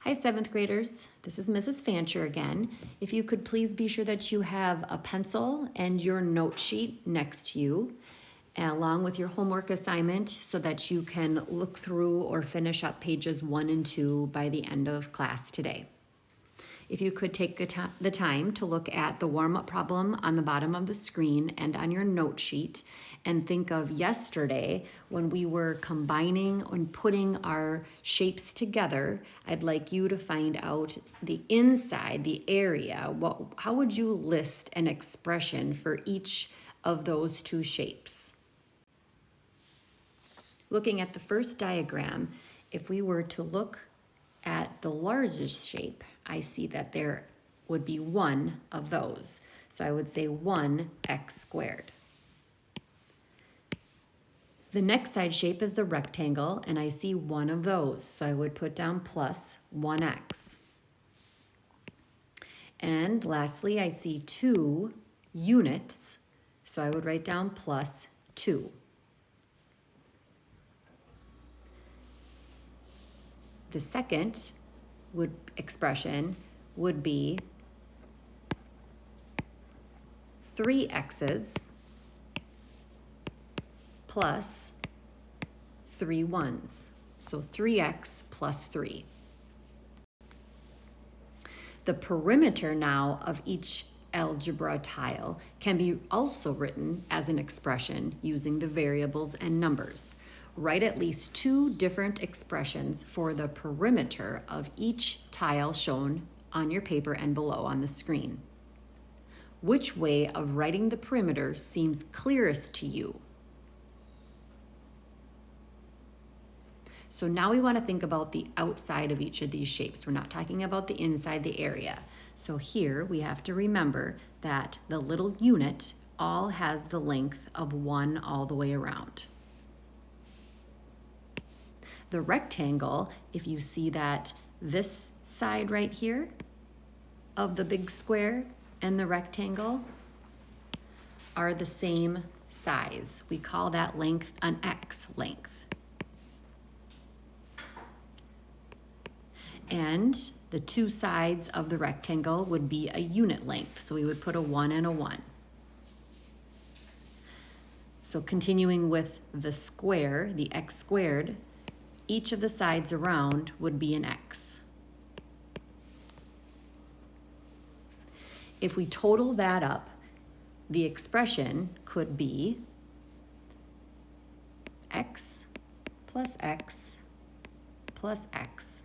Hi, seventh graders. This is Mrs. Fancher again. If you could please be sure that you have a pencil and your note sheet next to you, along with your homework assignment so that you can look through or finish up pages 1 and 2 by the end of class today. If you could take the time to look at the warm-up problem on the bottom of the screen and on your note sheet and think of yesterday when we were combining and putting our shapes together, I'd like you to find out the inside, the area. How would you list an expression for each of those two shapes? Looking at the first diagram, if we were to look at the largest shape, I see that there would be one of those. So I would say 1x squared. The next side shape is the rectangle, and I see one of those. So I would put down plus 1x. And lastly, I see 2 units, so I would write down plus 2. The second expression would be 3 x's plus 3 1's. So 3x plus 3. The perimeter now of each algebra tile can be also written as an expression using the variables and numbers. Write at least 2 different expressions for the perimeter of each tile shown on your paper and below on the screen. Which way of writing the perimeter seems clearest to you? So now we want to think about the outside of each of these shapes. We're not talking about the inside, the area. So here we have to remember that the little unit all has the length of 1 all the way around. The rectangle, if you see that this side right here of the big square and the rectangle are the same size. We call that length an X length. And the 2 sides of the rectangle would be a unit length. So we would put a 1 and a 1. So continuing with the square, the X squared, each of the sides around would be an X. If we total that up, the expression could be X plus X plus X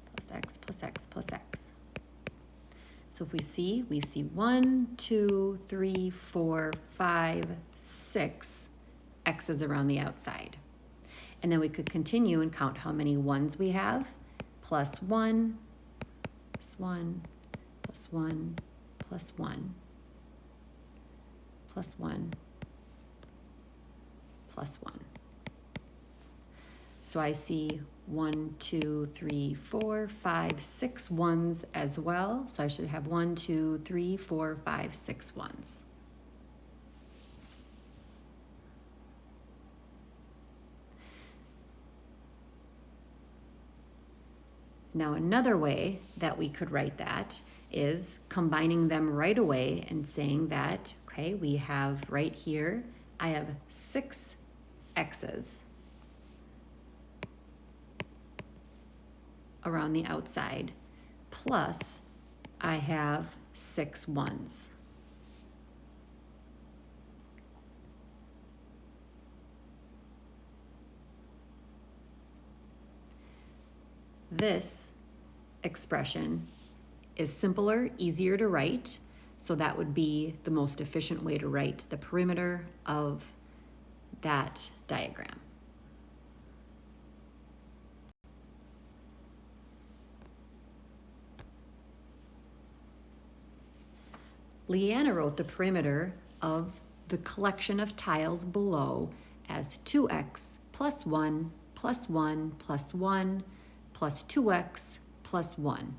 plus X plus X plus X. So if we see 1, 2, 3, 4, 5, 6 X's around the outside. And then we could continue and count how many 1's we have. Plus 1, plus 1, plus 1, plus 1, plus 1, plus 1. So I see 1, 2, 3, 4, 5, 6 1's as well. So I should have 1, 2, 3, 4, 5, 6 1's. Now another way that we could write that is combining them right away and saying that, okay, we have right here, I have 6 X's around the outside, plus I have 6 1's. This expression is simpler, easier to write, so that would be the most efficient way to write the perimeter of that diagram. Leanna wrote the perimeter of the collection of tiles below as 2x plus 1 plus 1 plus 1 plus 2x plus 1.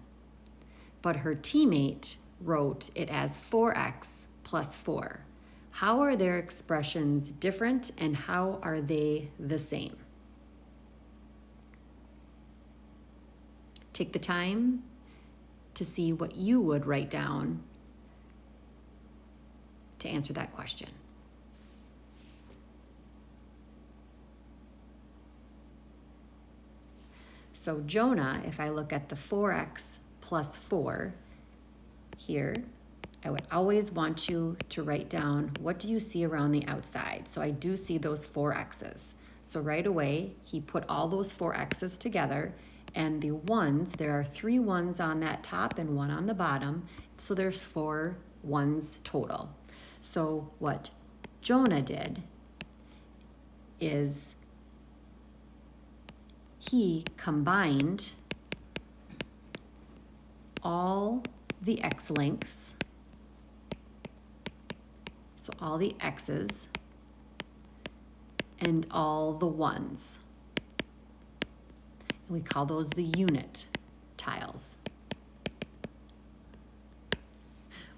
But her teammate wrote it as 4x plus 4. How are their expressions different and how are they the same? Take the time to see what you would write down to answer that question. So Jonah, if I look at the 4x plus 4 here, I would always want you to write down, what do you see around the outside? So I do see those 4 x's. So right away, he put all those 4 x's together, and the ones, there are 3 ones on that top and 1 on the bottom, so there's 4 ones total. So what Jonah did is he combined all the x lengths, so all the x's, and all the ones. And we call those the unit tiles.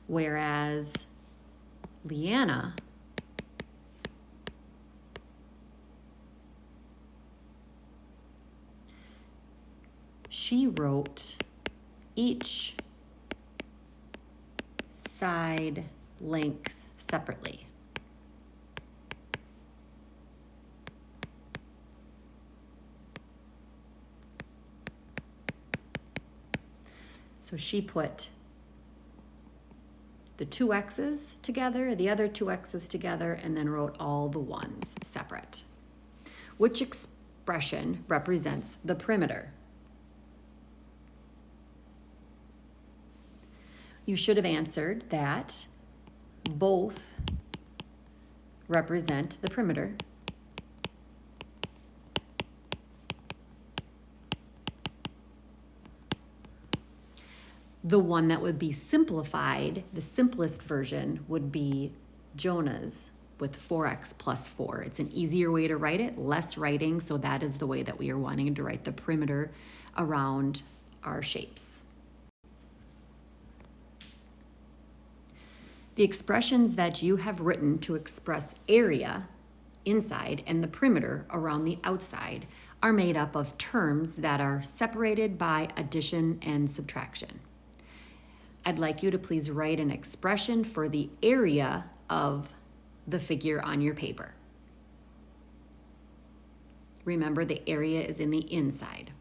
Whereas Leanna she wrote each side length separately. So she put the 2 x's together, the other 2 x's together, and then wrote all the ones separate. Which expression represents the perimeter? You should have answered that both represent the perimeter. The one that would be simplified, the simplest version, would be Jonah's with 4x plus 4. It's an easier way to write it, less writing, so that is the way that we are wanting to write the perimeter around our shapes. The expressions that you have written to express area inside and the perimeter around the outside are made up of terms that are separated by addition and subtraction. I'd like you to please write an expression for the area of the figure on your paper. Remember, the area is in the inside.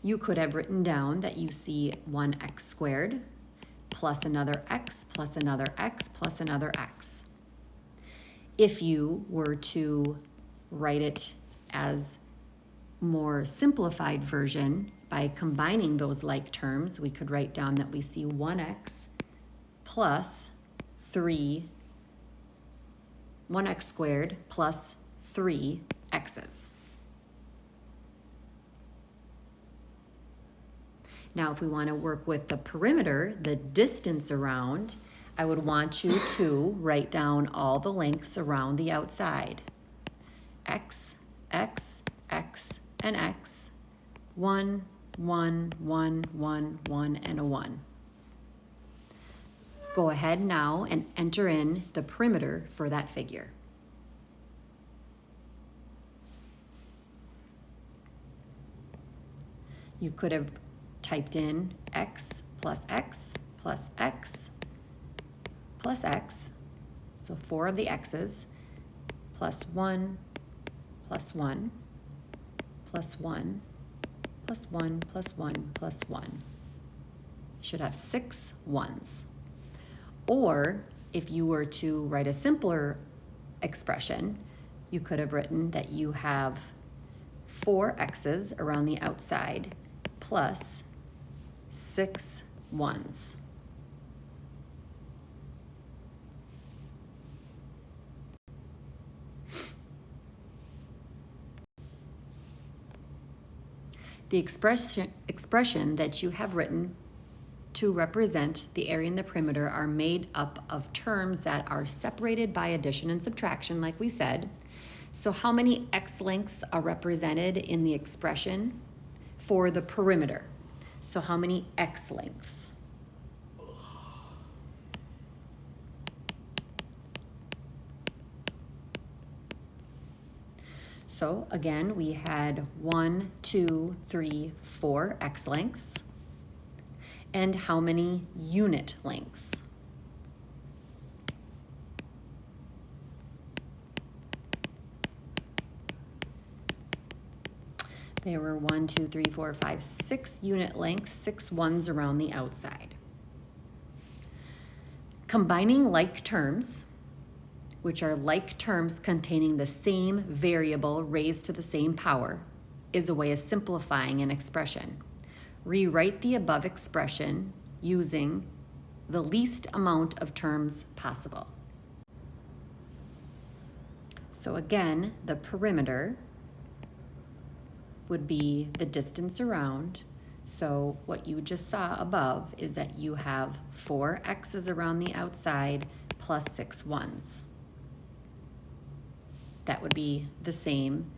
You could have written down that you see 1x squared plus another x plus another x plus another x. If you were to write it as more simplified version by combining those like terms, we could write down that we see 1x plus 1x squared plus 3 x's. Now, if we want to work with the perimeter, the distance around, I would want you to write down all the lengths around the outside. X, X, X, and X. 1, 1, 1, 1, 1, and a 1. Go ahead now and enter in the perimeter for that figure. You could have typed in x plus x plus x plus x, so 4 of the x's, plus 1, plus 1, plus 1, plus 1, plus 1, plus 1. Should have 6 ones. Or if you were to write a simpler expression, you could have written that you have 4 x's around the outside plus 6 ones. The expression that you have written to represent the area and the perimeter are made up of terms that are separated by addition and subtraction, like we said. So how many x lengths are represented in the expression for the perimeter? So how many x lengths? So again, we had 1, 2, 3, 4 x lengths. And how many unit lengths? There were 1, 2, 3, 4, 5, 6 unit lengths, 6 ones around the outside. Combining like terms, which are like terms containing the same variable raised to the same power, is a way of simplifying an expression. Rewrite the above expression using the least amount of terms possible. So again, the perimeter would be the distance around. So what you just saw above is that you have 4 x's around the outside plus 6 ones. That would be the same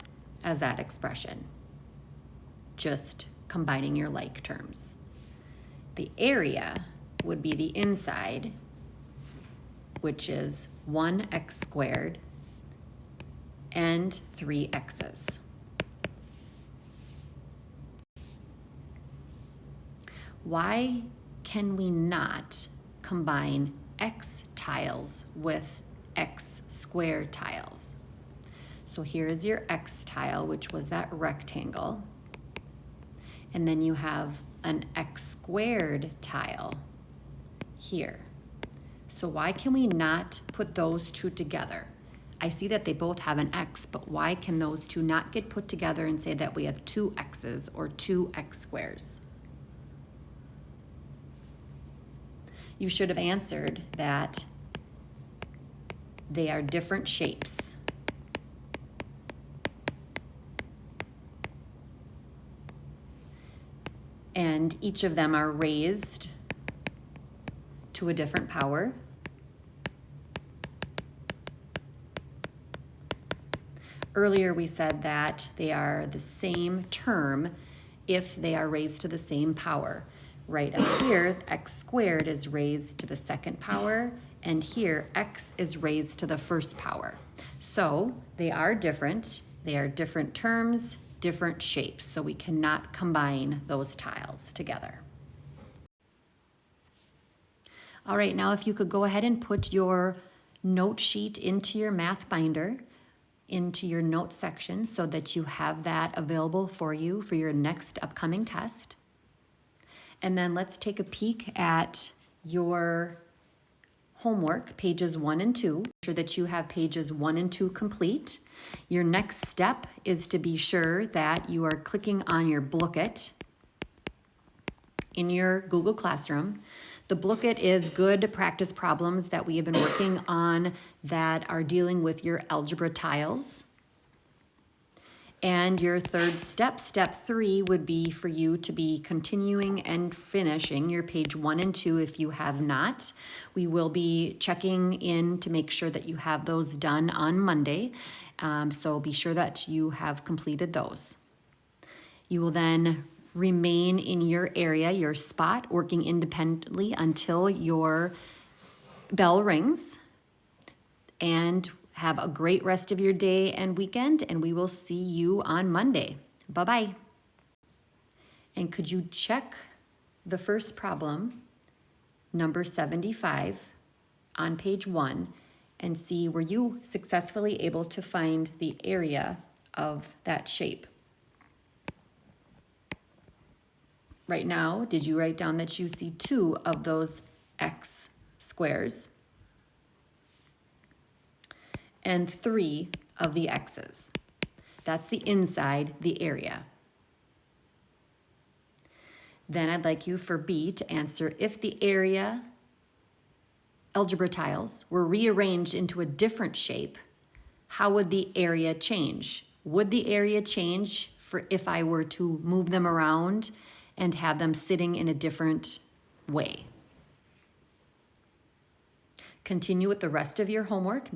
as that expression, just combining your like terms. The area would be the inside, which is 1x squared and 3 x's. Why can we not combine x tiles with x squared tiles? So here's your x tile, which was that rectangle. And then you have an x squared tile here. So why can we not put those two together? I see that they both have an x, but why can those two not get put together and say that we have 2 x's or 2 x squares? You should have answered that they are different shapes. And each of them are raised to a different power. Earlier we said that they are the same term if they are raised to the same power. Right up here, x squared is raised to the second power, and here x is raised to the first power. So they are different. They are different terms, different shapes, so we cannot combine those tiles together. All right, now if you could go ahead and put your note sheet into your math binder, into your note section, so that you have that available for you for your next upcoming test. And then let's take a peek at your homework, pages 1 and 2. Make sure that you have pages 1 and 2 complete. Your next step is to be sure that you are clicking on your Blooket in your Google Classroom. The Blooket is good practice problems that we have been working on that are dealing with your algebra tiles. And your third step, step 3, would be for you to be continuing and finishing your page 1 and 2 if you have not. We will be checking in to make sure that you have those done on Monday. So be sure that you have completed those. You will then remain in your area, your spot, working independently until your bell rings. And have a great rest of your day and weekend, and we will see you on Monday. Bye-bye. And could you check the first problem, number 75, on page 1, and see were you successfully able to find the area of that shape? Right now, did you write down that you see 2 of those x squares and 3 of the x's? That's the inside, the area. Then I'd like you for B to answer, if the area algebra tiles were rearranged into a different shape, how would the area change? Would the area change for if I were to move them around and have them sitting in a different way? Continue with the rest of your homework.